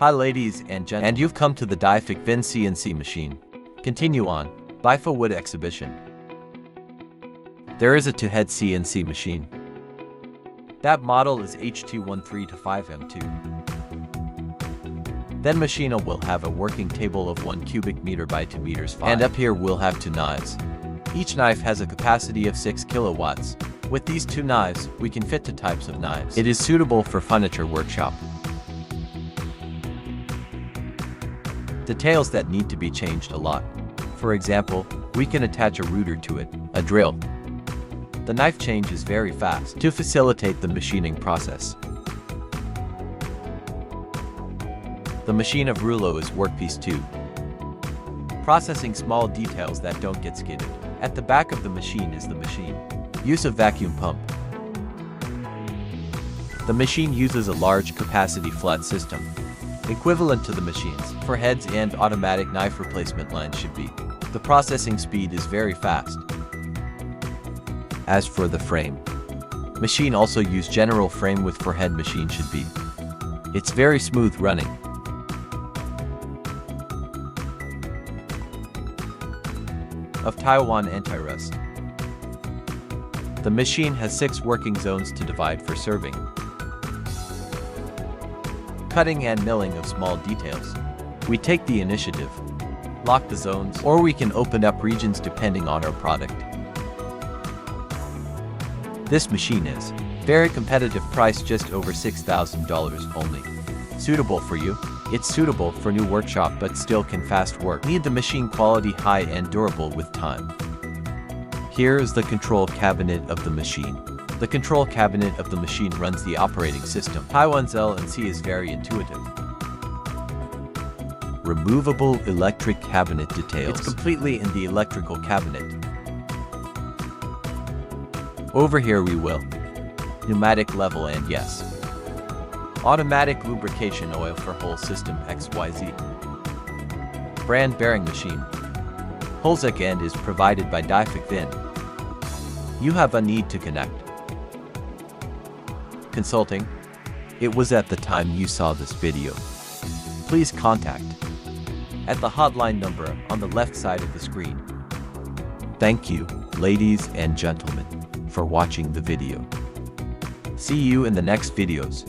Hi ladies and gentlemen, and you've come to the Phuc Vinh CNC machine. Continue on, by Phuc Wood exhibition. There is a two-head CNC machine. That model is HT-1325M2. Then machine will have a working table of 1 cubic meter by 2 meters 5. And up here we'll have 2 knives. Each knife has a capacity of 6 kilowatts. With these 2 knives, we can fit 2 types of knives. It is suitable for furniture workshop. Details that need to be changed a lot. For example, we can attach a router to it, a drill. The knife change is very fast to facilitate the machining process. The machine of rouleau is workpiece 2. Processing small details that don't get skidded. At the back of the machine is the machine. Use of vacuum pump. The machine uses a large capacity flat system, equivalent to the machines for heads and automatic knife replacement lines should be. The processing speed is very fast. As for the frame, machine also use general frame with forehead machine should be. It's very smooth running. Of Taiwan anti-rust. The machine has 6 working zones to divide for serving, cutting and milling of small details. We take the initiative, lock the zones, or we can open up regions depending on our product. This machine is very competitive price, just over $6,000 only. Suitable for you? It's suitable for new workshop but still can fast work. Need the machine quality high and durable with time. Here is the control cabinet of the machine. The control cabinet of the machine runs the operating system. Taiwan's CNC is very intuitive. Removable electric cabinet details. It's completely in the electrical cabinet. Over here we will. Pneumatic level and yes. Automatic lubrication oil for whole system XYZ. Brand bearing machine. HOLZTEK and is provided by Phuc Vinh. You have a need to connect. Consulting. It was at the time you saw this video. Please contact at the hotline number on the left side of the screen. Thank you, ladies and gentlemen, for watching the video. See you in the next videos.